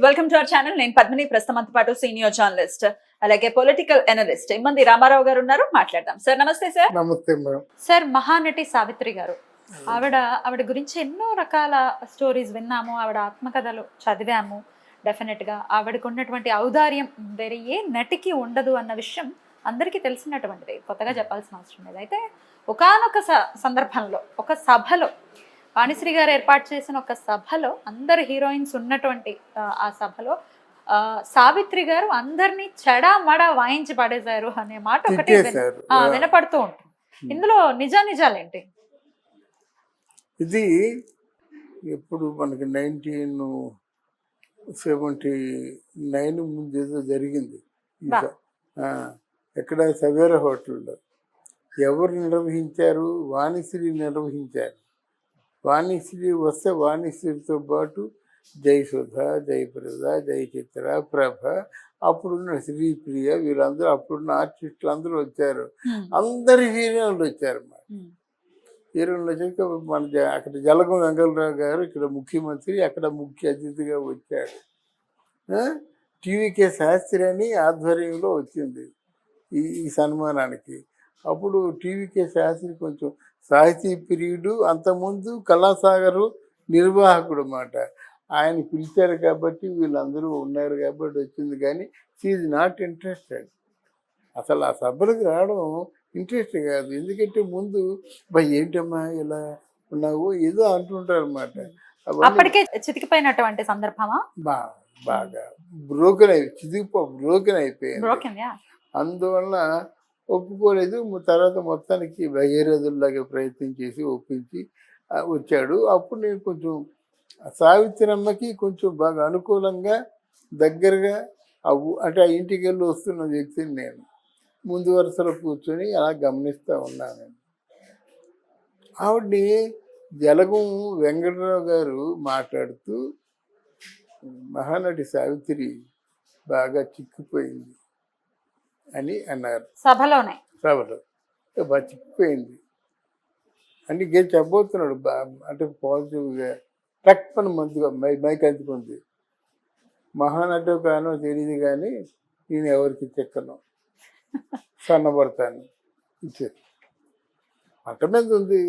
Welcome to our channel. నేను పద్మిని, ప్రస్తుతంతో పాటు senior journalist అలాగే పొలిటికల్ అనలిస్ట్ ఇమ్మంది రామారావు గారు ఉన్నారు. మాట్లాడదాం. సార్ నమస్తే. సార్ నమస్తే మేడం. సార్, మహానటి సావిత్రి గారు, ఆవిడ గురించి ఎన్నో రకాల స్టోరీస్ విన్నాము, ఆవిడ ఆత్మకథలు చదివాము. డెఫినెట్ గా ఆవిడకు ఉన్నటువంటి ఔదార్యం వేరే ఏ నటికి ఉండదు అన్న విషయం అందరికీ తెలిసినటువంటిది, కొత్తగా చెప్పాల్సిన అవసరం లేదు. అయితే ఒకానొక సందర్భంలో ఒక సభలో, వాణిశ్రీ గారు ఏర్పాటు చేసిన ఒక సభలో, అందరు హీరోయిన్స్ ఉన్నటువంటి ఆ సభలో సావిత్రి గారు అందరినీ చెడామడా వాయించి పడేశారు అనే మాట ఒకటి వినపడుతూ ఉంటుంది. ఇందులో నిజాలేంటి? ఇది ఎప్పుడు మనకి 1979 ముందు ఏదో జరిగింది. ఎక్కడ సవేరా హోటల్లో ఎవరు నిర్వహించారు? వాణిశ్రీ నిర్వహించారు. వాణిశ్రీ వస్తే వాణిశ్రీతో పాటు జయసుధ, జయప్రద, జయచిత్ర, ప్రభ, అప్పుడున్న శ్రీప్రియ, వీళ్ళందరూ అప్పుడున్న ఆర్టిస్టులు అందరూ వచ్చారు. అందరు హీరోయిన్లు వచ్చారు. హీరోయిన్లు వచ్చాక మన అక్కడ జలగం వెంకటరావు గారు ఇక్కడ ముఖ్యమంత్రి, అక్కడ ముఖ్య అతిథిగా వచ్చాడు. టీవీకే శాస్త్రి అని ఆధ్వర్యంలో వచ్చింది ఈ సన్మానానికి. అప్పుడు టీవీకే శాస్త్రి కొంచెం సాహితీ ప్రియుడు, అంతకుముందు కళాసాగరు నిర్వాహకుడు అన్నమాట. ఆయన పిలిచారు కాబట్టి వీళ్ళందరూ ఉన్నారు కాబట్టి వచ్చింది. కానీ షీఈ్ నాట్ ఇంట్రెస్టెడ్. అసలు ఆ సభలకు రావడం ఇంట్రెస్ట్ కాదు. ఎందుకంటే ముందు ఏంటమ్మా ఇలా ఉన్నావు ఏదో అంటుంటారు అన్నమాట. అప్పటికే చితికిపోయినటువంటి సందర్భమా? బాగా బ్రోకెన్ అయిపోయింది. అందువల్ల ఒప్పుకోలేదు. తర్వాత మొత్తానికి భగీరథుల్లాగా ప్రయత్నం చేసి ఒప్పించి వచ్చాడు. అప్పుడు నేను కొంచెం సావిత్రమ్మకి కొంచెం బాగా అనుకూలంగా దగ్గరగా అంటే ఆ ఇంటికి వెళ్ళి వస్తున్న వ్యక్తిని నేను ముందు వరుసలో కూర్చొని అలా గమనిస్తూ ఉన్నాను. ఆవిడ్ని జలగం వెంకటరావు గారు మాట్లాడుతూ మహానటి సావిత్రి బాగా చిక్కిపోయింది అని అన్నారు. సభలో బాగా చిక్కిపోయింది అని చెప్పబోతున్నాడు. అంటే పాజిటివ్గా టక్ పని మంచిగా మైక్ అందుకుంది. మహానటి కానో తెలియదు కానీ నేను ఎవరికి చెక్కను, సన్నబడతాను ఇచ్చారు. అట్ట మీద ఉంది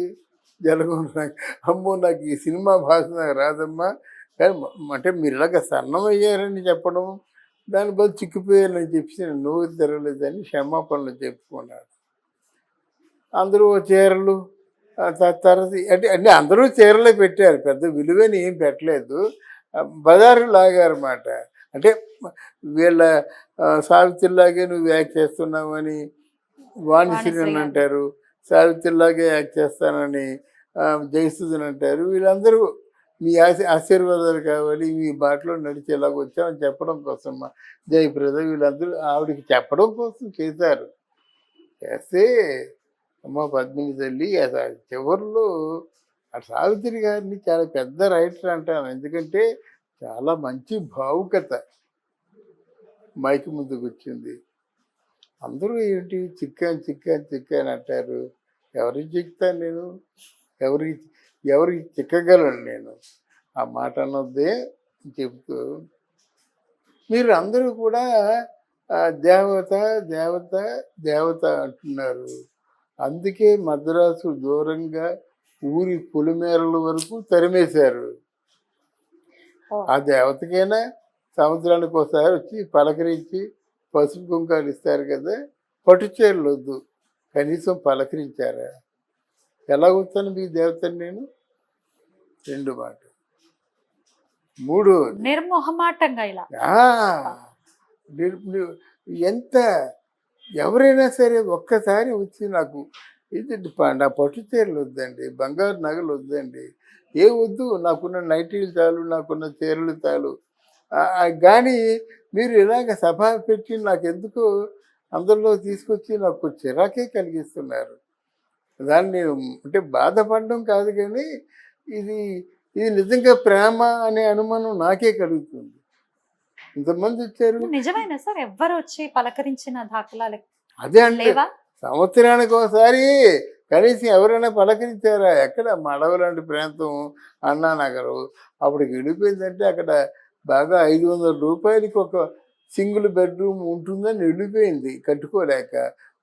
జలగం. అమ్మో నాకు ఈ సినిమా భాష నాకు రాదమ్మా, కానీ అంటే మీరు ఇలాగ సన్నమయ్యారని చెప్పడం, దాని బదులు చిక్కిపోయారని చెప్పి నేను నోరు తెరవలేదని క్షమాపణలు చెప్పుకున్నాడు. అందరూ చీరలు తర్వాత అంటే అందరూ చీరలే పెట్టారు, పెద్ద విలువని ఏం పెట్టలేదు. బజారు లాగారన్నమాట. అంటే వీళ్ళ సావిత్రిలాగే నువ్వు యాక్ట్ చేస్తున్నావు అని వాణిశ్రీని అంటారు, సావిత్రిలాగే యాక్ట్ చేస్తానని జయసుధని అంటారు. వీళ్ళందరూ మీ ఆశీర్వాదాలు కావాలి, మీ బాటలో నడిచేలాగా వచ్చామని చెప్పడం కోసం జయప్రద వీళ్ళందరూ ఆవిడకి చెప్పడం కోసం చేశారు. చేస్తే అమ్మ పద్మిని తల్లి చివరిలో ఆ సావిత్రి గారిని చాలా పెద్ద రైటర్ అంటాను. ఎందుకంటే చాలా మంచి భావుకత మైక్ ముందుకు వచ్చింది. అందరూ ఏంటి చిక్కాను అంటారు. ఎవరికి చిక్కుతాను నేను? ఎవరికి చిక్కగలను నేను? ఆ మాట అన్నదే చెప్తూ మీరు అందరూ కూడా దేవత దేవత దేవత అంటున్నారు. అందుకే మద్రాసు దూరంగా ఊరి పొలిమేరల వరకు తరిమేశారు. ఆ దేవతకైనా సముద్రానికి ఒకసారి వచ్చి పలకరించి పసుపు కుంకాలు ఇస్తారు కదా, పట్టుచీరలు వద్దు, కనీసం పలకరించారా? ఎలా వస్తాను మీ దేవతని నేను? 2 మాట. 3 నిర్మోహమాటంగా ఇలా ఎంత ఎవరైనా సరే ఒక్కసారి వచ్చి నాకు ఇది నా పట్టు చీరలు వద్దండి, బంగారు నగలు వద్దండి, ఏ వద్దు, నాకున్న నైటీలు చాలు, నాకున్న చీరలు చాలు. కానీ మీరు ఇలాగ సభ పెట్టి నాకెందుకు అందరిలో తీసుకొచ్చి నాకు చిరాకే కలిగిస్తున్నారు. దాన్ని నేను అంటే బాధపడడం కాదు, కానీ ఇది నిజంగా ప్రేమ అనే అనుమానం నాకే కలుగుతుంది. ఇంతమంది వచ్చారు. నిజమేనా సార్? ఎవ్వరు వచ్చి పలకరించిన దాఖలాలు అదే అండి. సంవత్సరానికి ఒకసారి కనీసం ఎవరైనా పలకరించారా? ఎక్కడ మడవ లాంటి ప్రాంతం, అన్నానగరు, అప్పటికి వెళ్ళిపోయిందంటే అక్కడ బాగా 500 రూపాయలకి ఒక సింగిల్ బెడ్రూమ్ ఉంటుందని వెళ్ళిపోయింది కట్టుకోలేక.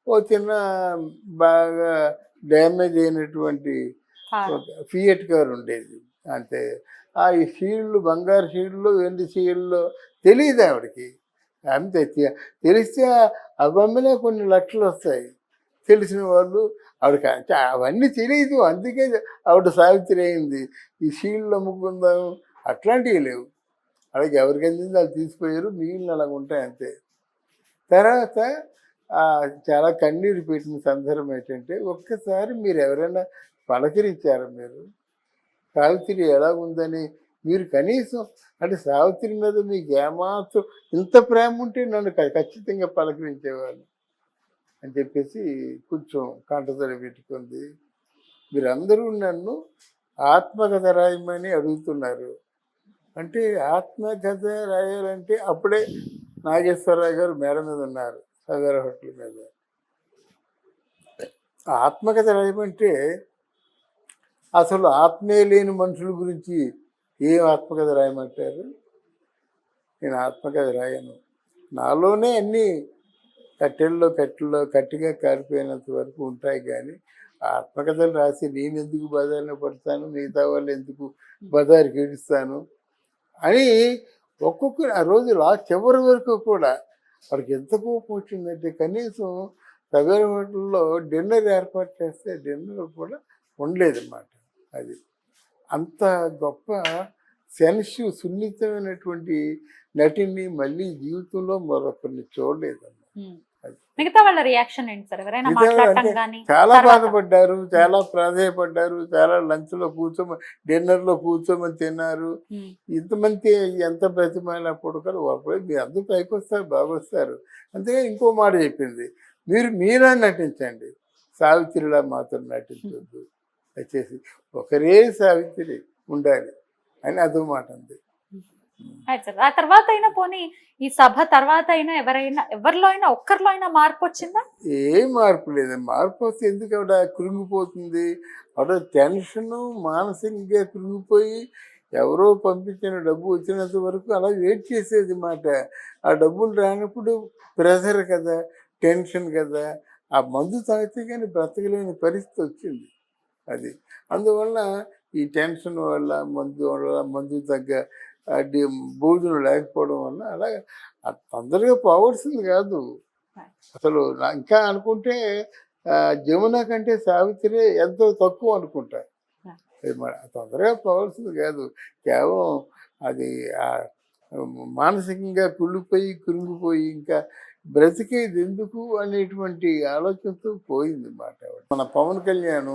ఓ చిన్న బాగా డ్యామేజ్ అయినటువంటి కారం. ఒక ఫియట్ కార్ ఉండేది అంతే. ఆ ఈ షీల్డ్లు బంగారు షీల్డ్లు వెండి షీల్డ్లు తెలియదు ఆవిడకి. అంతే తెలిస్తే అవమ్మనే కొన్ని లక్షలు వస్తాయి. తెలిసిన వాళ్ళు ఆవిడకి అంటే అవన్నీ తెలియదు. అందుకే ఆవిడ సావిత్రి అయింది. ఈ షీల్డ్లు అమ్ముకుందాం అట్లాంటివి లేవు. అలాగే ఎవరికి అందింది వాళ్ళు తీసిపోయారు. మిగిలిన అలాగ ఉంటాయి అంతే. తర్వాత చాలా కన్నీరు పెట్టిన సందర్భం ఏంటంటే ఒక్కసారి మీరు ఎవరైనా పలకరించారా మీరు? సావిత్రి ఎలా ఉందని మీరు కనీసం అంటే సావిత్రి మీద మీకు ఏమాత్రం ఇంత ప్రేమ ఉంటే నన్ను ఖచ్చితంగా పలకరించేవాళ్ళు అని చెప్పేసి కొంచెం కంటతడి పెట్టుకుంది. మీరందరూ నన్ను ఆత్మకథ రాయమని అడుగుతున్నారు. అంటే ఆత్మకథ రాయాలంటే అప్పుడే నాగేశ్వరరావు గారు మేడ మీద ఉన్నారు సవేర హోటల్ మీద. ఆత్మకథ రాయమంటే అసలు ఆత్మీయ లేని మనుషుల గురించి ఏం ఆత్మకథ రాయమంటారు? నేను ఆత్మకథ రాయను. నాలోనే అన్నీ కట్టెల్లో కట్టిగా కారిపోయినంత వరకు ఉంటాయి. కానీ ఆత్మకథలు రాసి నేను ఎందుకు బజార్లో పడతాను, మిగతా వాళ్ళు ఎందుకు బజారుకి ఏడుస్తాను అని ఒక్కొక్కరు ఆ రోజు చివరి వరకు కూడా వాడికి ఎంత కోపం వచ్చిందంటే కనీసం సవేర హోటల్లో డిన్నర్ ఏర్పాటు చేస్తే డిన్నర్ కూడా ఉండలేదన్నమాట. అది అంత గొప్ప సున్నితమైనటువంటి నటిని మళ్ళీ జీవితంలో మరొకరిని చూడలేదన్నమాట. మిగతా వాళ్ళ రియాక్షన్ ఏంటి సార్? ఎవరైనా మాట్లాడటం కానీ చాలా బాధపడ్డారు, చాలా ప్రాధాయపడ్డారు, చాలా లంచ్లో కూర్చోమని డిన్నర్లో కూర్చోమని తిన్నారు. ఇంతమంది ఎంత బ్రతిమాలినప్పుడు కూడా అప్పుడే మీరు అందరూ పైకి వస్తారు, బాగొస్తారు. అంతేగా ఇంకో మాట చెప్పింది, మీరా నటించండి, సావిత్రిలా మాత్రం నటించొద్దు, వచ్చేసి ఒకరే సావిత్రి ఉండాలి అని అదో మాట ఉంది. ఆ తర్వాత అయినా పోనీ ఈ సభ తర్వాత అయినా ఎవరిలో అయినా ఒక్కరిలో అయినా మార్పు వచ్చిందా? ఏం మార్పు లేదు. మార్పు వస్తే ఎందుకు ఆవిడ కృంగిపోతుంది? ఆవిడ టెన్షను మానసికంగా కృంగిపోయి ఎవరో పంపించిన డబ్బు వచ్చినంత వరకు అలా వెయిట్ చేసేది మాట. ఆ డబ్బులు రానప్పుడు ప్రెషర్ కదా, టెన్షన్ కదా, ఆ మందు తాగితే కానీ బ్రతకలేని పరిస్థితి వచ్చింది. అది అందువల్ల ఈ టెన్షన్ వల్ల మందు తగ్గ భోజనం లేకపోవడం వల్ల అలా తొందరగా పోవాల్సింది కాదు. అసలు ఇంకా అనుకుంటే జమున కంటే సావిత్రి ఎంతో తక్కువ అనుకుంటా. తొందరగా పోవాల్సింది కాదు. కేవలం అది మానసికంగా కృంగిపోయి ఇంకా బ్రతికేది ఎందుకు అనేటువంటి ఆలోచనతో పోయింది మాట. మన పవన్ కళ్యాణ్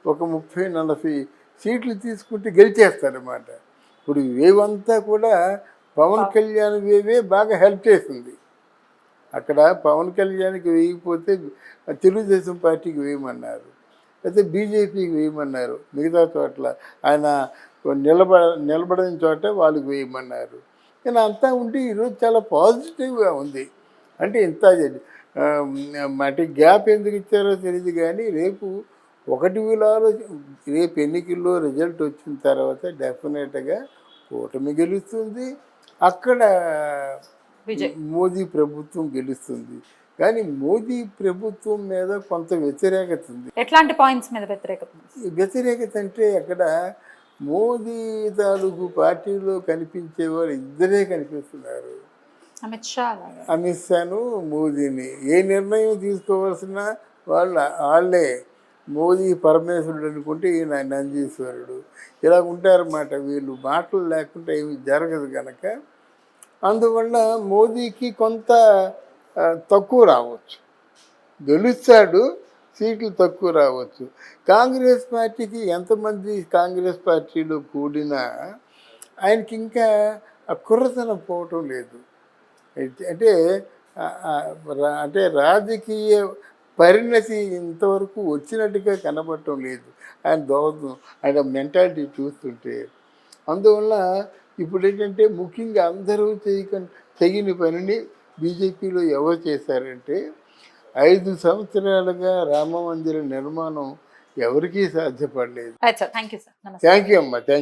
ఒక 30-40 సీట్లు తీసుకుంటే గెలిచేస్తారన్నమాట. ఇప్పుడు వేవంతా కూడా పవన్ కళ్యాణ్ వేవే బాగా హెల్ప్ చేసింది. అక్కడ పవన్ కళ్యాణ్కి వేయకపోతే తెలుగుదేశం పార్టీకి వేయమన్నారు, అయితే బీజేపీకి వేయమన్నారు. మిగతా చోట్ల ఆయన నిలబడిన చోట వాళ్ళకి వేయమన్నారు. కానీ అంతా ఉండి ఈరోజు చాలా పాజిటివ్గా ఉంది. అంటే ఇంత అంటే గ్యాప్ ఎందుకు ఇచ్చారో తెలియదు. కానీ రేపు రేపు ఎన్నికల్లో రిజల్ట్ వచ్చిన తర్వాత డెఫినెట్గా కూటమి గెలుస్తుంది, అక్కడ మోదీ ప్రభుత్వం గెలుస్తుంది. కానీ మోదీ ప్రభుత్వం మీద కొంత వ్యతిరేకత ఉంది. ఎట్లాంటి పాయింట్స్ మీద వ్యతిరేకత అంటే అక్కడ మోదీ తాలూకు పార్టీలో కనిపించేవారు ఇద్దరే కనిపిస్తున్నారు, అమిత్ షాను మోదీని. ఏ నిర్ణయం తీసుకోవాల్సిన వాళ్ళే. మోదీ పరమేశ్వరుడు అనుకుంటే ఈయన నందీశ్వరుడు. ఇలా ఉంటారన్నమాట. వీళ్ళు మాటలు లేకుండా ఏమి జరగదు కనుక అందువల్ల మోదీకి కొంత తక్కువ రావచ్చు, గెలుస్తాడు, సీట్లు తక్కువ రావచ్చు. కాంగ్రెస్ పార్టీకి ఎంతమంది కాంగ్రెస్ పార్టీలో కూడినా ఆయనకి ఇంకా కుర్రతనం పోవటం లేదు. అంటే రాజకీయ పరిణతి ఇంతవరకు వచ్చినట్టుగా కనబడటం లేదు ఆయన మెంటాలిటీ చూస్తుంటే. అందువల్ల ఇప్పుడు ఏంటంటే ముఖ్యంగా అందరూ చేయని పనిని బీజేపీలో ఎవరు చేశారంటే 5 సంవత్సరాలుగా రామ మందిర నిర్మాణం ఎవరికీ సాధ్యపడలేదు. థ్యాంక్ యూ అమ్మా, థ్యాంక్ యూ.